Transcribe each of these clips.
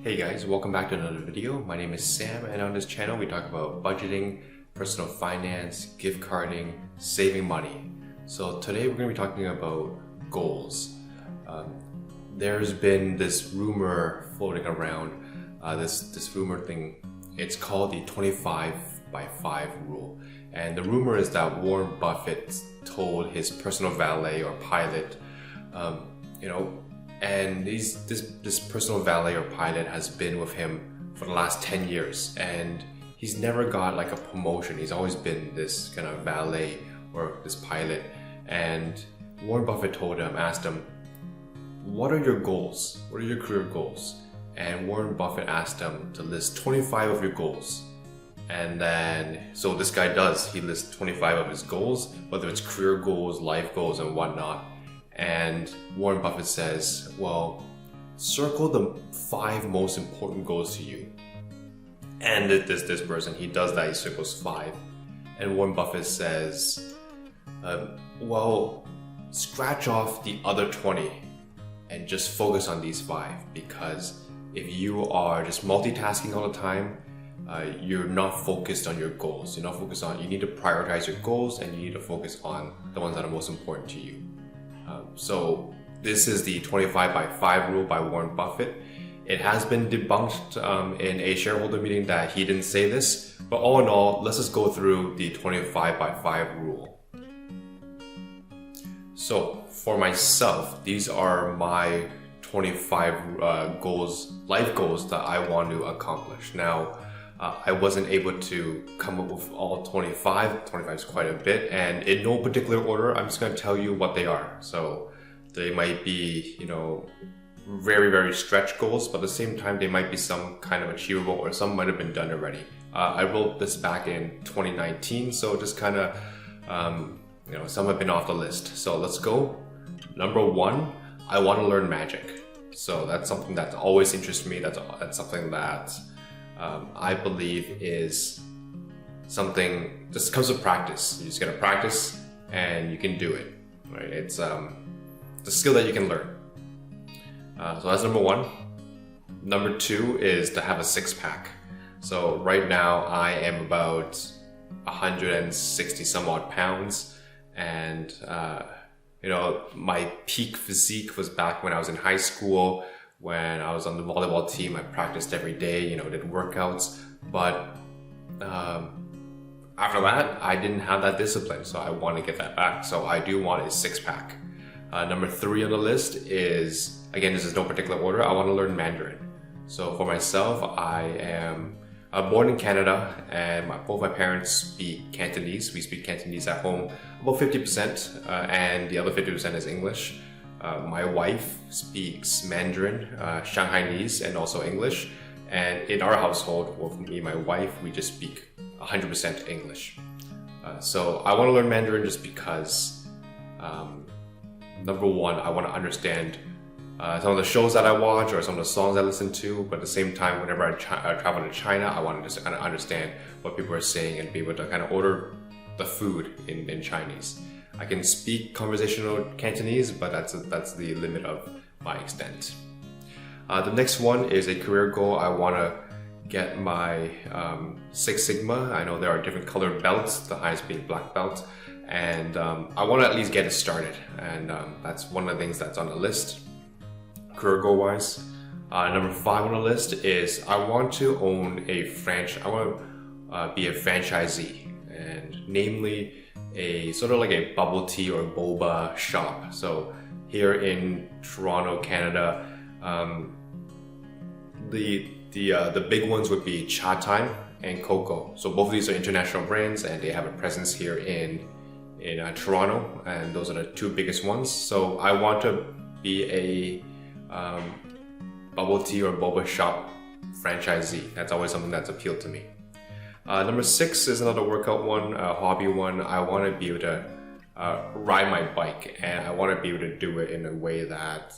Hey guys, welcome back to another video. My name is Sam, and on this channel we talk about budgeting, personal finance, gift carding, saving money. So today we're going to be talking about goals. There's been this rumor floating around, this rumor thing. It's called the 25/5 rule. And the rumor is that Warren Buffett told his personal valet or pilot, and this personal valet or pilot has been with him for the last 10 years, and he's never got like a promotion. He's always been this kind of valet or this pilot. And Warren Buffett asked him, what are your goals? What are your career goals? And Warren Buffett asked him to list 25 of your goals. And then, so this guy he lists 25 of his goals, whether it's career goals, life goals, and whatnot. And Warren Buffett says, well, circle the 5 most important goals to you. And this person, he does that, he circles 5. And Warren Buffett says, well, scratch off the other 20 and just focus on these 5. Because if you are just multitasking all the time, you're not focused on your goals. You're not focused on, you need to prioritize your goals, and you need to focus on the ones that are most important to you. So this is the 25/5 rule by Warren Buffett. It has been debunked in a shareholder meeting that he didn't say this, but all in all, let's just go through the 25/5 rule. So for myself, these are my 25 goals, life goals that I want to accomplish. Now, I wasn't able to come up with all 25. 25 is quite a bit, and in no particular order, I'm just going to tell you what they are. So they might be, very, very stretch goals, but at the same time, they might be some kind of achievable, or some might have been done already. I wrote this back in 2019, so just kind of, some have been off the list. So let's go. Number 1, I want to learn magic. So that's something that always interests me. That's something that I believe is something just comes with practice. You just gotta practice and you can do it, right? It's a skill that you can learn. So that's number 1. Number 2 is to have a 6-pack. So right now I am about 160 some odd pounds, and my peak physique was back when I was in high school. When I was on the volleyball team, I practiced every day, did workouts. But after that, I didn't have that discipline, so I want to get that back. So I do want a 6-pack. Number 3 on the list is, again, this is no particular order, I want to learn Mandarin. So for myself, I am born in Canada, and both my parents speak Cantonese. We speak Cantonese at home, about 50%, and the other 50% is English. My wife speaks Mandarin, Shanghainese, and also English. And in our household, with me and my wife, we just speak 100% English. So I want to learn Mandarin just because, number 1, I want to understand some of the shows that I watch or some of the songs I listen to. But at the same time, whenever I travel to China, I want to just kind of understand what people are saying and be able to kind of order the food in Chinese. I can speak conversational Cantonese, but that's the limit of my extent. The next one is a career goal. I want to get my 6 Sigma. I know there are different colored belts, the highest being black belt, and I want to at least get it started. And that's one of the things that's on the list, career goal wise. Number 5 on the list is I want to own a franchise. I want to be a franchisee, and namely a sort of like a bubble tea or Boba Shop. So here in Toronto, Canada, the big ones would be Cha Time and Coco. So both of these are international brands, and they have a presence here in Toronto, and those are the 2 biggest ones. So I want to be a bubble tea or Boba Shop franchisee. That's always something that's appealed to me. Number 6 is another workout one, a hobby one. I want to be able to ride my bike, and I want to be able to do it in a way that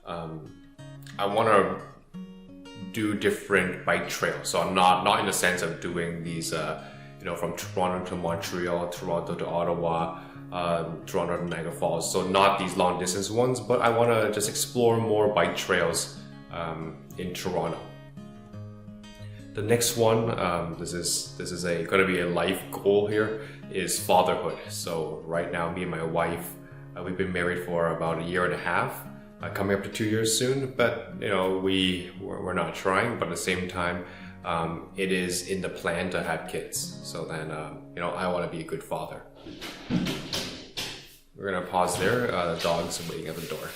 I want to do different bike trails. So I'm not in the sense of doing these, from Toronto to Montreal, Toronto to Ottawa, Toronto to Niagara Falls. So not these long distance ones, but I want to just explore more bike trails in Toronto. The next one, this is going to be a life goal here, is fatherhood. So right now, me and my wife, we've been married for about 1.5 years, coming up to 2 years soon. But you know, we're not trying. But at the same time, it is in the plan to have kids. So then, you know, I want to be a good father. We're gonna pause there. The dog's waiting at the door.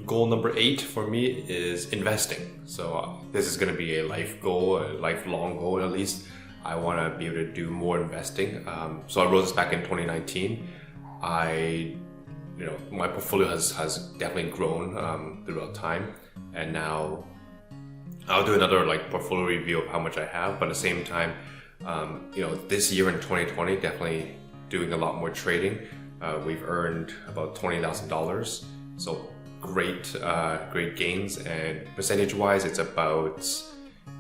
Goal number 8 for me is investing. So this is going to be a life goal, a lifelong goal at least. I want to be able to do more investing. So I wrote this back in 2019. My portfolio has definitely grown throughout time, and now I'll do another portfolio review of how much I have. But at the same time, this year in 2020, definitely doing a lot more trading. We've earned about $20,000. So great gains, and percentage-wise, it's about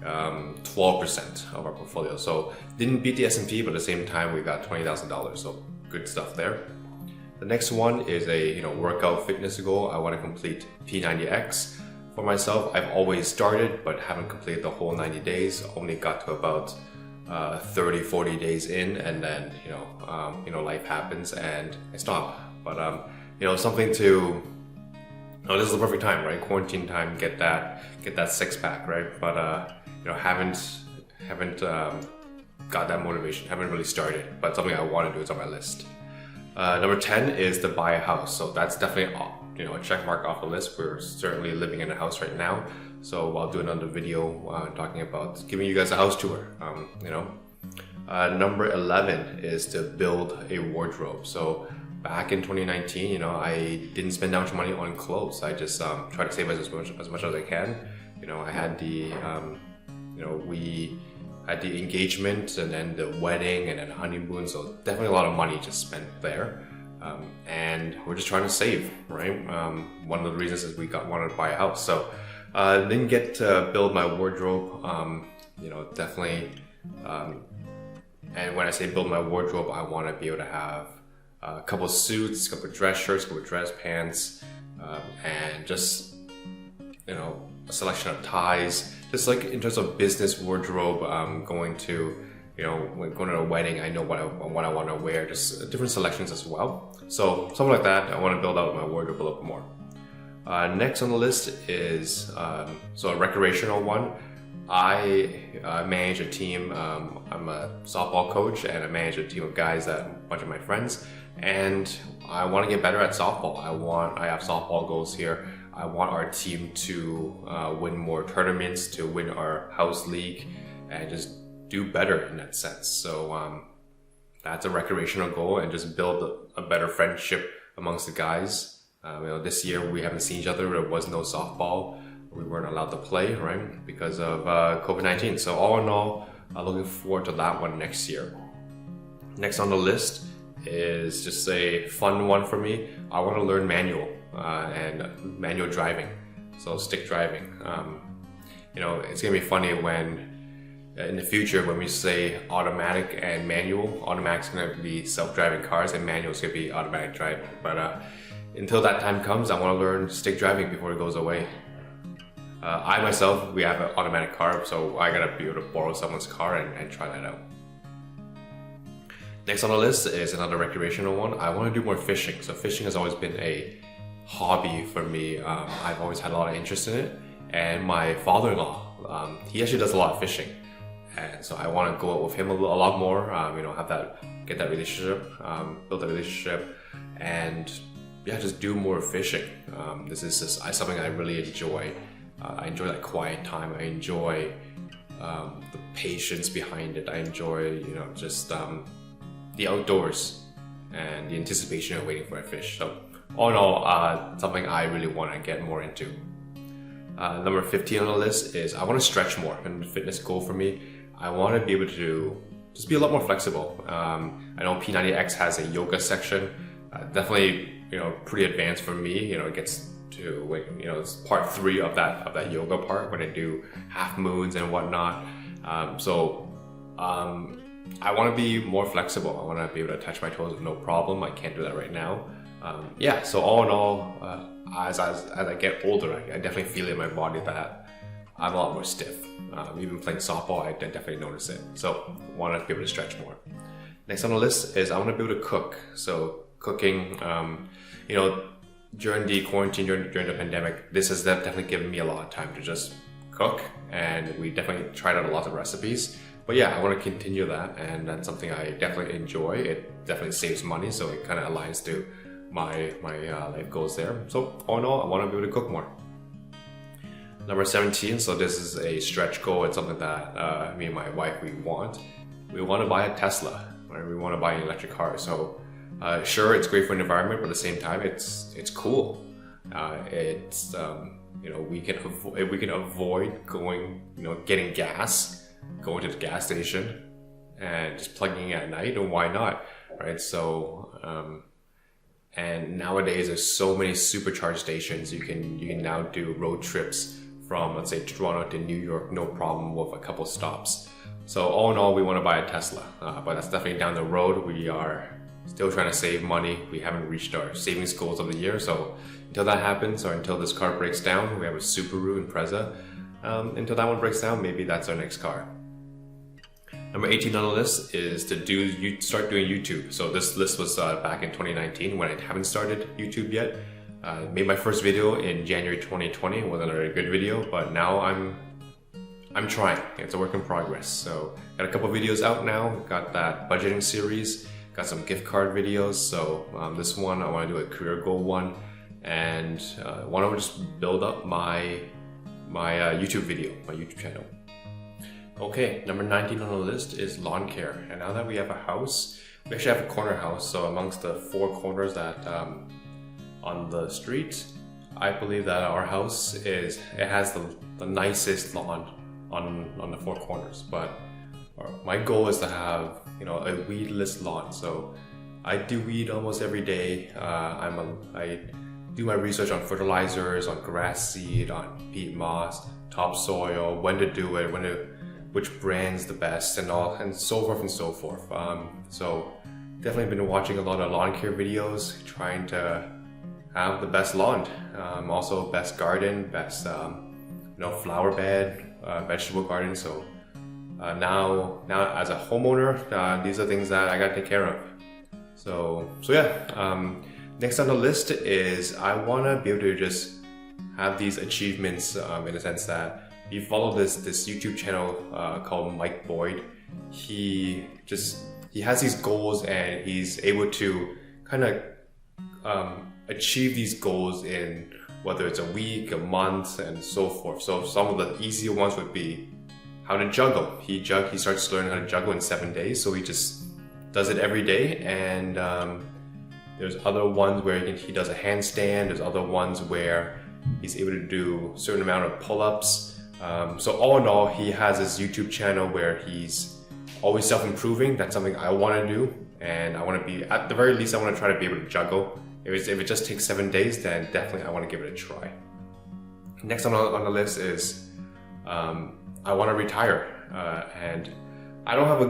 12% of our portfolio. So didn't beat the S&P, but at the same time, we got $20,000. So good stuff there. The next one is a workout fitness goal. I want to complete P90X for myself. I've always started, but haven't completed the whole 90 days. Only got to about 30-40 days in, and then life happens and I stop. But something to this is the perfect time, right? Quarantine time, get that six-pack, right? But haven't got that motivation, haven't really started, but something I want to do is on my list. Number 10 is to buy a house. So that's definitely a check mark off the list. We're certainly living in a house right now, so I'll do another video talking about giving you guys a house tour. Number 11 is to build a wardrobe. So back in 2019, I didn't spend that much money on clothes. I just try to save as much as I can. I had we had the engagement and then the wedding and then the honeymoon. So definitely a lot of money just spent there. And we're just trying to save, right? One of the reasons is we wanted to buy a house. So didn't get to build my wardrobe. Definitely. And when I say build my wardrobe, I want to be able to have a couple of suits, a couple of dress shirts, a couple of dress pants, and just a selection of ties. Just in terms of business wardrobe, going to a wedding, I know what I want to wear. Just different selections as well. So something like that. I want to build out my wardrobe a little bit more. Next on the list is a recreational one. I manage a team. I'm a softball coach, and I manage a team of guys that a bunch of my friends. And I want to get better at softball. I have softball goals here. I want our team to win more tournaments, to win our house league, and just do better in that sense. So that's a recreational goal, and just build a better friendship amongst the guys. This year we haven't seen each other. There was no softball. We weren't allowed to play, right, because of COVID-19. So all in all, looking forward to that one next year. Next on the list is just a fun one for me. I want to learn manual and manual driving, so stick driving. It's gonna be funny when in the future when we say automatic and manual. Automatic's gonna be self-driving cars, and manual's gonna be automatic driving. But until that time comes, I want to learn stick driving before it goes away. I myself, we have an automatic car, so I gotta be able to borrow someone's car and try that out. Next on the list is another recreational one. I want to do more fishing. So fishing has always been a hobby for me. I've always had a lot of interest in it. And my father-in-law, he actually does a lot of fishing. And so I want to go out with him a lot more, get that relationship, build that relationship, and just do more fishing. This is just something I really enjoy. I enjoy that quiet time. I enjoy the patience behind it. I enjoy, the outdoors and the anticipation of waiting for a fish. So all in all, something I really want to get more into. Number 15 on the list is I want to stretch more. And fitness goal for me, I want to be able to just be a lot more flexible. I know P90X has a yoga section. Definitely, pretty advanced for me. It gets to it's part 3 of that yoga part when I do half moons and whatnot. I want to be more flexible. I want to be able to touch my toes with no problem. I can't do that right now. Yeah, so all in all, as I get older, I definitely feel in my body that I'm a lot more stiff. Even playing softball, I definitely notice it. So I want to be able to stretch more. Next on the list is I want to be able to cook. So cooking, you know, during the quarantine, during the pandemic, this has definitely given me a lot of time to just cook, and we definitely tried out a lot of recipes. But yeah, I want to continue that, and that's something I definitely enjoy. It definitely saves money, so it kind of aligns to my life goals there. So all in all, I want to be able to cook more. Number 17, so this is a stretch goal. It's something that me and my wife, we want to buy a Tesla, right? We want to buy an electric car. So sure, it's great for the environment, but at the same time, it's cool. It's you know, we can avoid going, you know, getting gas, going to the gas station, and just plugging in at night. And why not, right? So and nowadays there's so many supercharge stations. You can now do road trips from, let's say, Toronto to New York, no problem, with a couple stops. So all in all, we want to buy a Tesla, but that's definitely down the road. We are still trying to save money. We haven't reached our savings goals of the year. So until that happens, or until this car breaks down, we have a Subaru Impreza. Until that one breaks down, maybe that's our next car. Number 18 on the list is to start doing YouTube. So this list was back in 2019 when I haven't started YouTube yet. Made my first video in January 2020. It wasn't a very good video, but now I'm trying. It's a work in progress. So got a couple videos out now. Got that budgeting series. Got some gift card videos. So this one I want to do a career goal one, and want to just build up my YouTube video, my YouTube channel. Okay, number 19 on the list is lawn care. And now that we have a house, we actually have a corner house. So amongst the 4 corners that on the street, I believe that our house has the nicest lawn on the 4 corners. But my goal is to have, you know, a weedless lawn. So I do weed almost every day. I do my research on fertilizers, on grass seed, on peat moss, topsoil, when to do it, which brand's the best, and so forth and so forth. So definitely been watching a lot of lawn care videos, trying to have the best lawn, also best garden, best you know, flower bed, vegetable garden. So now as a homeowner, these are things that I gotta take care of. So yeah. Next on the list is I want to be able to just have these achievements in the sense that if you follow this YouTube channel called Mike Boyd, he has these goals, and he's able to kind of achieve these goals in whether it's a week, a month, and so forth. So some of the easier ones would be how to juggle. He starts learning how to juggle in 7 days, so he just does it every day. And there's other ones where he does a handstand. There's other ones where he's able to do a certain amount of pull-ups. So all in all, he has his YouTube channel where he's always self-improving. That's something I want to do, and I want to be, at the very least, I want to try to be able to juggle. If it just takes 7 days, then definitely I want to give it a try. Next on the list is I want to retire, and I don't have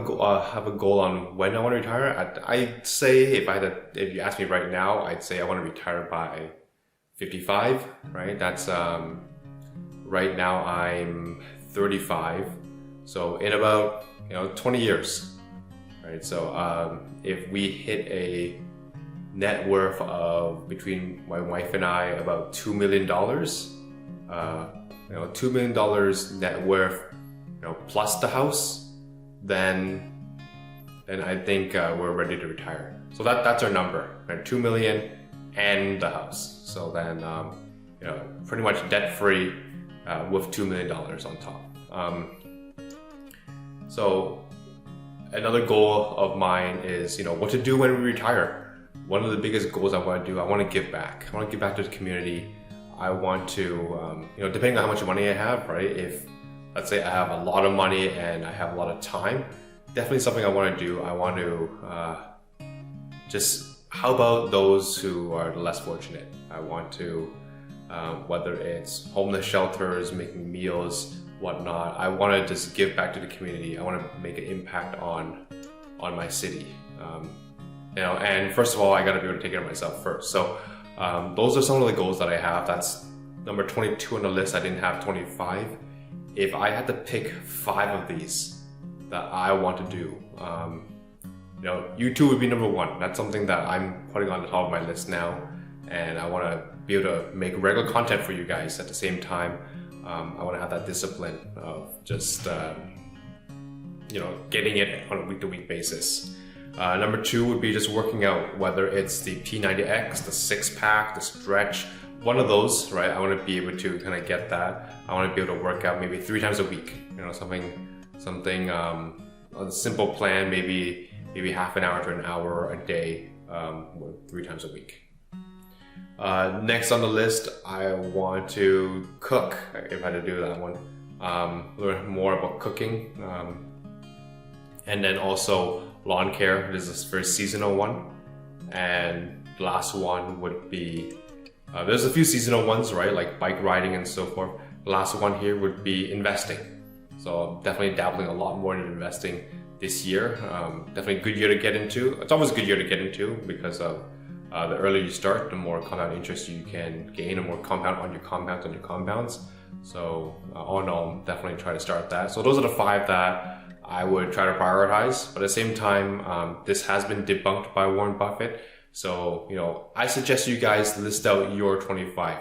a goal on when I want to retire. I'd say if you ask me right now, I'd say I want to retire by 55. Right? That's right now I'm 35, so in about 20 years. Right? So if we hit a net worth of, between my wife and I, about $2 million, $2 million net worth, plus the house, then I think we're ready to retire. So that's our number, right? 2 million and the house. So then, pretty much debt free with $2 million on top. So another goal of mine is, what to do when we retire. One of the biggest goals I want to do, I want to give back. I want to give back to the community. I want to, depending on how much money I have, right? If, let's say I have a lot of money and I have a lot of time, definitely something I want to do. I want to how about those who are less fortunate? I want to, whether it's homeless shelters, making meals, whatnot, I want to just give back to the community. I want to make an impact on on my city. And first of all, I got to be able to take care of myself first. So those are some of the goals that I have. That's number 22 on the list. I didn't have 25. If I had to pick 5 of these that I want to do, YouTube would be number 1. That's something that I'm putting on the top of my list now, and I want to be able to make regular content for you guys. At the same time, I want to have that discipline of just getting it on a week-to-week basis. Number 2 would be just working out, whether it's the P90X, the 6-pack, the stretch, one of those, right? I want to be able to kind of get that. I want to be able to work out maybe 3 times a week, something a simple plan, maybe half an hour to an hour a day, 3 times a week. Next on the list, I want to cook, if I had to do that one. Learn more about cooking. And then also lawn care. This is a very seasonal one. And the last one would be, there's a few seasonal ones, right? Like bike riding and so forth. The last one here would be investing. So definitely dabbling a lot more in investing this year. Definitely a good year to get into. It's always a good year to get into because of the earlier you start, the more compound interest you can gain, and more compound on your compounds. So all in all, definitely try to start that. So those are the 5 that I would try to prioritize. But at the same time, this has been debunked by Warren Buffett. So, I suggest you guys list out your 25.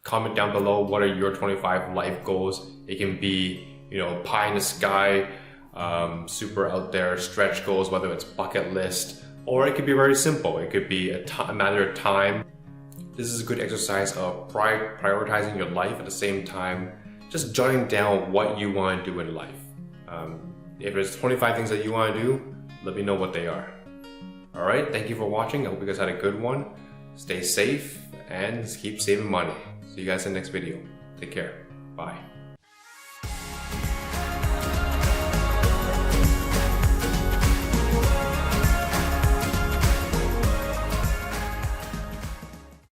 Comment down below, what are your 25 life goals? It can be, pie in the sky, super out there stretch goals, whether it's bucket list, or it could be very simple. It could be a matter of time. This is a good exercise of prioritizing your life, at the same time just jotting down what you want to do in life. If there's 25 things that you want to do, let me know what they are. Alright, thank you for watching. I hope you guys had a good one. Stay safe and keep saving money. See you guys in the next video. Take care. Bye.